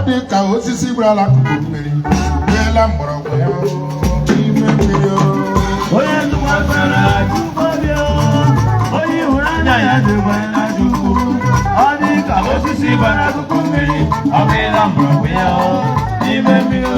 dị ka osisi gbara akụkụ mmiri n'ela mgbọrọgwụ ya n'ime mmiri onye tụkwasara Chukwu obi onye ịhụnanya ya dịkwa na Chukwu ọ dị ka osisi gbara akụkụ mmiri ọ bụla mgbọrọgwụ ya n'ime mmiri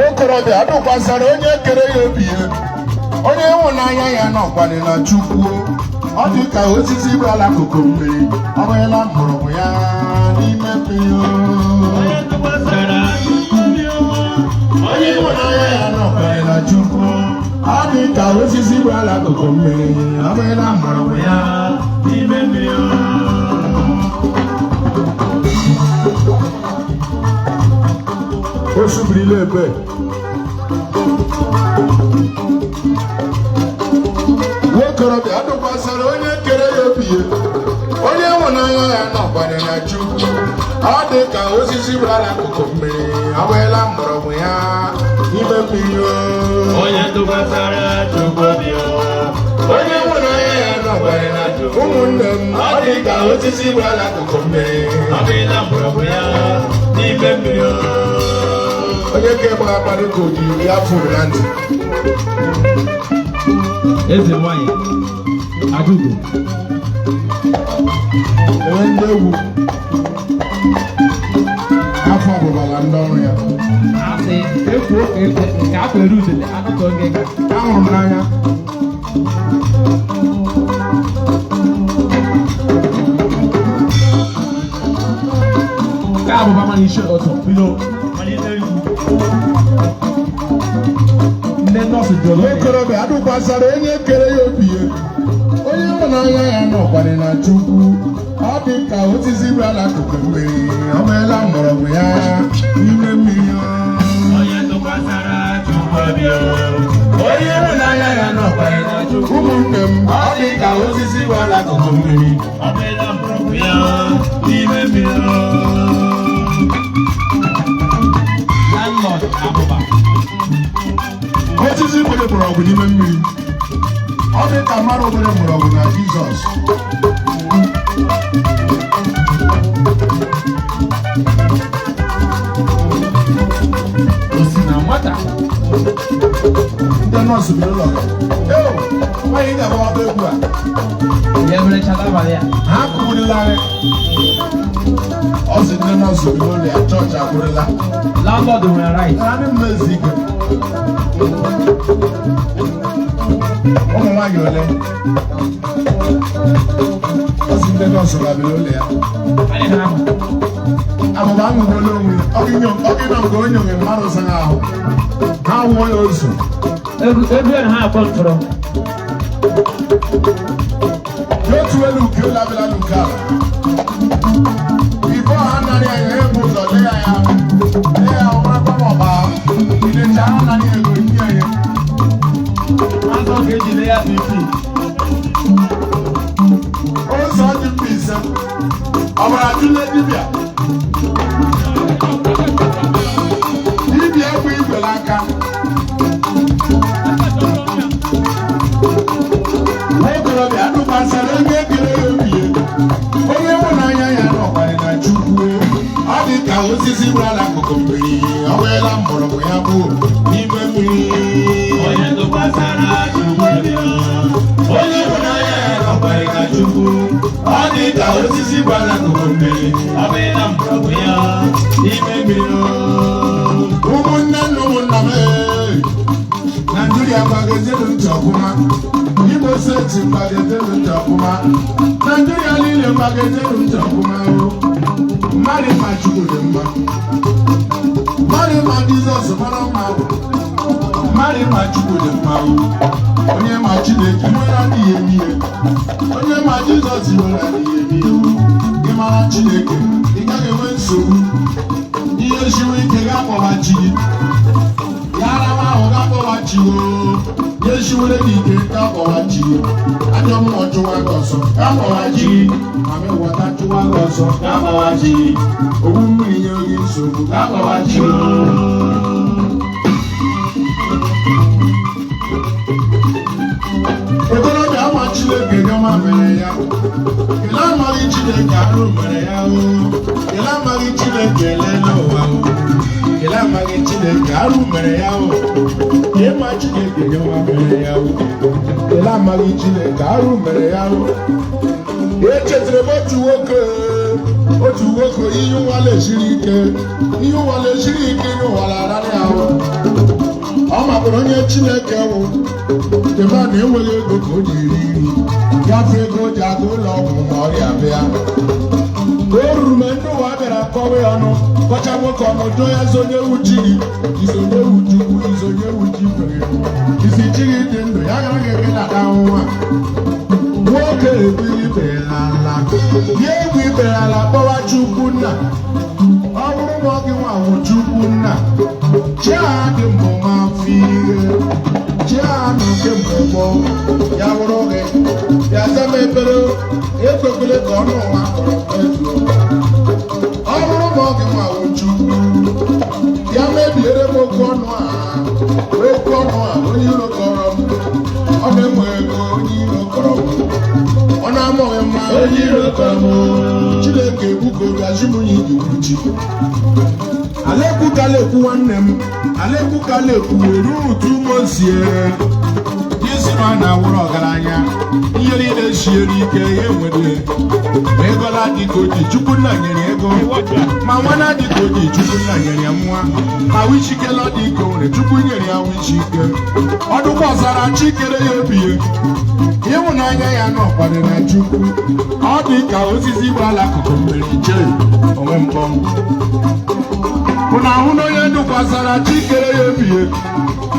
okorobịa adụkwasara onye kere ya obi ya onye ịhụnanya ya nọkwara na Chukwu ọ dị ka osisi gbara akụkụ mmiri ọ bụla mgbọrọgwụ ya n'ime mmiri onye ịhụnanya ya nọkwara na Chukwu ọ dị ka osisi gbara akụkụ mmiri ọ bụla mgbọrọgwụ ya n'ime mmiri o subirila ebe nwokorobịa adụkwasara onye kere ya obi ya onye ịhụnanya ya nọkwara na Chukwu ọ dị ka osisi gbara akụkụ mmiri ọ bụla mgbọrọgwụ ya n'ime mmiri onye tụkwasara Chukwu obi onye ịhụnanya ya nọkwara na Chukwu ụmụnne m ọ dị ka osisi gbara akụkụ mmiri ọ bụla mgbọrọgwụ ya n'ime mmiri onye ka ịgba akparị ka ojiri ya fụrụ na ntị eze nwanyị Adaugo enwe ndị egwu afọ ọgbụgbala ndị ọrụ ya asị ekwuo ka afọ eru udele anụtọ gị ga ahụrụ m n'anya ka abụba mana isi ọtọ bido ndị nọọsụ jụrụ okorobịa adụkwasara onye kere ya obi ya onye ịhụnanya ya nọkwara na Chukwu ọ dị ka osisi gbara akụkụ mmiri ọ meela mgbọrọgwụ ya n'ime mmiri onye tụkwasara Chukwu obi onye ịhụnanya ya nọkwara na Chukwu ụmụnne m ọ dị ka osisi gbara akụkụ mmiri ọ bụla mgbọrọgwụ ya n'ime mmiri landlord abụba osisi nwere mgbọrọgwụ n'ime mmiri ọ dị ka mmadụ nwere mgbọrọgwụ na Jizọs o si na nwata ndị nọọsụ biri ụlọ nwaanyị ga-agbawa egwu a ya mere chata abalị a ha kụgburila anyị ọ sị ndị nọọsụ biri ụlọ ya chọọchị akwụrịla landlord nwere right ha ndị mmezi ike ụmụ nwaanyị ole ọ sị ndị nọọsụ babiri ụlọ ya anyị na-ahụ abụba aṅụgbuola onwe ọgịnọ nke onye onwe mmadụ saghị ahụ ha nwụọ ya ozu ebe ha akpọ mkpọrọ n'otu elu uke elu abịala n'uke ala ife ọha narị anya ebu ụzọ lee ya ọmarakwa ma ọba ilecha ha narị ego nye ya azọ ga-ejide ya 50 ụzọ dị mba ise ọbara tụle dibịa dibịa egbe igwere aka okorobịa adụkwasara onye kere ya obi ya onye ịhụnanya ya nọkwara na Chukwu ọ dị ka osisi gbara akụkụ mmiri ọ bụla mgbọrọgwụ ya bụ n'ime mmiri onye tụkwasara Chukwu obi onye ịhụnanya ya nọkwara na Chukwu ọ dị ka osisi gbara akụkụ mmiri ọ bụla mgbọrọgwụ ya n'ime mmiri ụmụnne na ụmụnna m Naijiria gbagozelu ntị ọfụma Igbo steeti gbagozelu ntị ọfụma Naijiria niile gbagozelu ntị ọfụma mmadụ ma Chukwu dị mma mmadụ ma Jizọs mara mma mmadụ ma Chukwu dị mma onye ma Chineke nwere adịghị eme ihe onye ma Jizọs nwere adịghị eme ihe ịmara Chineke ị gaghị enwe nsogbu ihe siwe ike ga-akpọba chi gị ya arawa ahụ ga-akpọba chi ihe siwere gị ike ga-akpọba chi gị ajọ mmụọ chụwa gị ọsọ ga-akpọba chi gị ma mewọta chụwa gị ọsọ ga-akpọba chi gị ogbu mmiri nye gị nsogbu ga-akpọba chi gị okorobịa ama Chineke nyọma mere ya ele amaghị Chineke arụ mere ya ele amaghị Chineke elele ụwa ele amaghị Chineke arụ mere ya ịma Chineke nyọma mere ya ele amaghị Chineke arụ mere ya echetara m otu nwoke ihe ụwala esiri ike n'ụwa lararị ahụ ọ mabụrụ onye Chineke wụ dema na enweghị ego ka o ji eri nri gafe ego o ji aga ụlọ ọgwụ ma ọrịa bịa o ruru mgbe ndị ụwa bịara kọwa ya ọnụ kọcha nwoke ọnụ jụọ ya zonye ewu chi gị izonye ewu Chukwu izonye ewu chi kwere isi chi gị dị ndụ ya agaghị ekedata nwa nwoke egwu ibere ala ya egwu ibere ala kpọwa Chukwu nna ọ bụrụ na ọ gị nwa wụ Chukwu nna chi agha dị mbụ ma mfe ihe chi agha nọ kemgbe gboo ya bụrụ gị ya zama ekpere ekwekwele ka ọnụ ụwa kọrọ ezuo ọ bụrụ na ọ gị nwa wụ Chukwu ya mebiere m okwu ọnụ a onye iro kọrọ m ọ na-enwe ego onye iro kọrọ m ọ na-amụghị mma onye iro kọrọ m Chineke egbukọrọ azụmụnye iwu chi Alekwu kalekwu nwanne m Alekwu kalekwu eru utu mosie isi ma na-awụrụ ọgaranya ihe niile siere ike ya enwere ma ego na-adị ka oji Chukwu nna nyere ego ma nwa na-adị ka oji Chukwu nna nyere ya nwa ma wichikela dị ike nwere Chukwu nyere ya wichike ọ dụkwasara chi kere ya obi ịhụnanya ya nọkwado na Chukwu ọ dị ka osisi gbara akụkụ mmiri chee onwe mkpọm unu ahụ na onye dụkwasara chi kere ya obi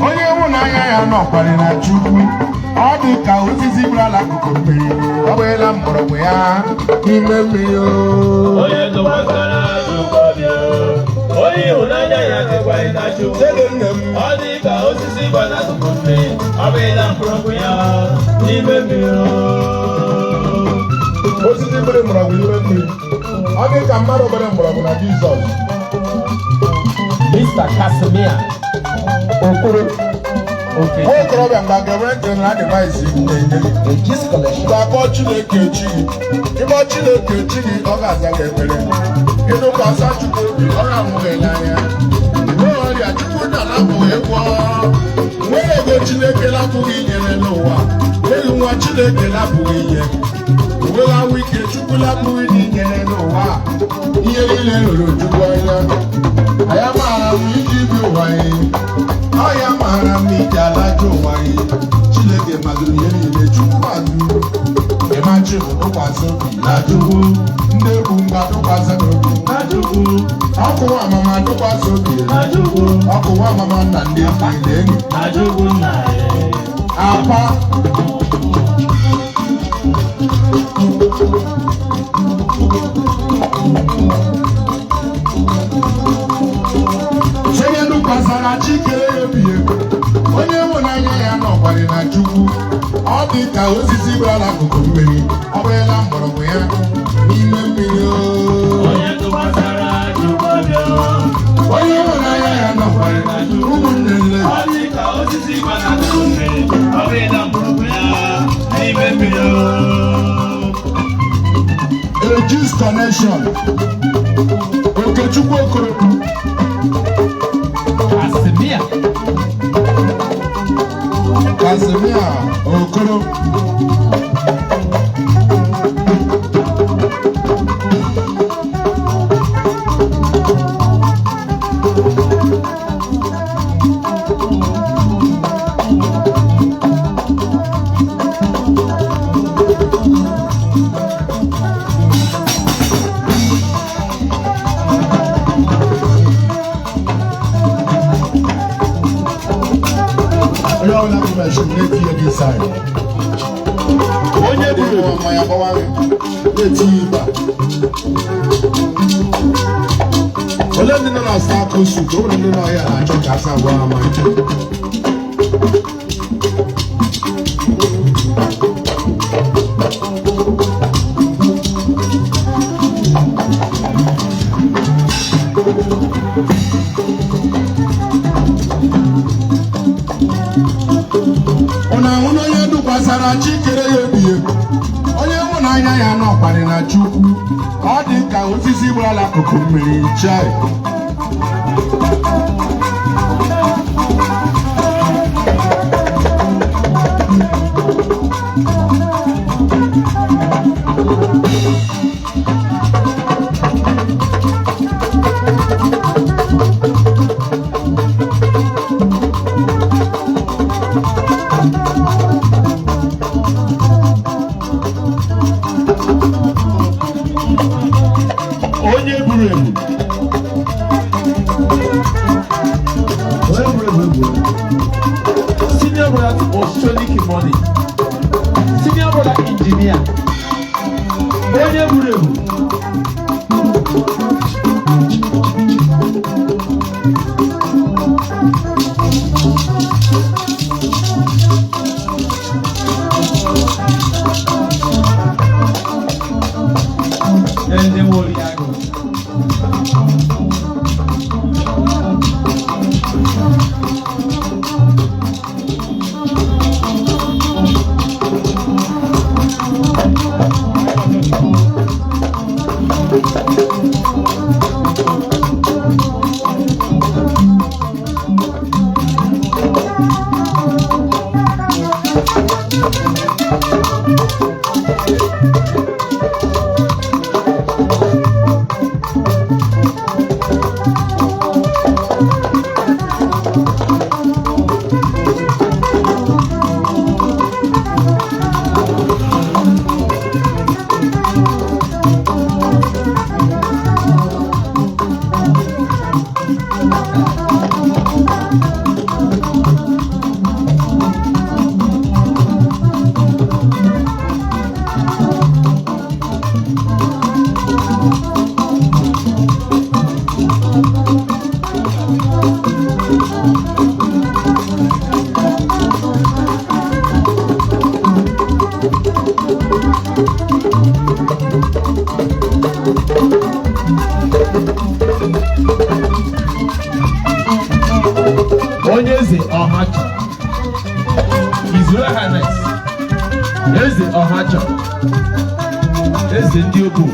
onye ịhụnanya ya nọkwado na Chukwu ọ dị ka osisi gbara akụkụ mmiri ọ bụela mgbọrọgwụ ya n'ime mmiri onye dụkwasara Chukwu obi onye ịhụnanya ya dịkwara na Chukwu ọ dị ka osisi gbara akụkụ mmiri ọ bụela mgbọrọgwụ ya n'ime mmiri osisi gbere mgbọrọgwụ n'ime mmiri ọ dị ka mmadụ gbere mgbọrọgwụ na Jizọs Mr. Casimir Okoro nwokorobịa mgbe ga-enwe general advice na-enye the Gist Collection. ga-akpọ Chineke echi gị ịkpọ Chineke echi gị ọ ga-aza gị ekpere ịdụkwasa Chukwu obi ọ ga-amụghị n'anya nwee ọrịa Chukwu na-alapụghị ịgwọ nwere ego Chineke lapụghị inyere n'ụwa nweghị nwa Chineke lapụghị inye onweghị ahụ ike Chukwu lapụghị n'inyere n'ụwa ihe niile lụrụ Chukwu anya anya maara m iji bi ụwa anyị ọ ya maara m iji alaja ụwa anyị Chineke mazụrụ ihe niile Chukwu mazụrụ ịmachi bụ tụkwasị obi na Chukwu ndị egwu mgba tụkwasị obi na Chukwu ọkụwa amama tụkwasị obi na Chukwu ọkụwa amama nna ndị enyi na enyi na Chukwu nna apa onye dụkwasara chi kere ya obi onye ịhụnanya ya nọkwara na Chukwu ọ dị ka osisi gbara akụkụ mmiri ọ bụrụla mgbọrọgwụ ya n'ime mmiri onye dụkwasara Chukwu obi onye ịhụnanya ya nọkwara na Chukwu ụmụnne nne ọ dị ka osisi gbara akụkụ mmiri ọ bụla mgbọrọgwụ ya n'ime mmiri The Gist Connection Okechukwu Okoro Casimir Okoro fresh na-etinye gị side. Onye buru ebu. Mmanya gbawa gị na-etinye ịba. Ole ndị nọ na Sako Soup, o nwere ndị nọ ya na-achọ ka asa agwa ha mmanya. Onye dukwasara chi kere ya ebie, onye ịhụnanya ya nọkwarị na Chukwu, ọ dị ka osisi gbara akụkụ mmiri chai. Onye buru ebu. Senior brother Ostronic money. Senior brother engineer. Onye buru ebu. Ende Moriago. Onye eze Ọhacha, His Royal Highness, eze Ọhacha, eze ndị Ogo.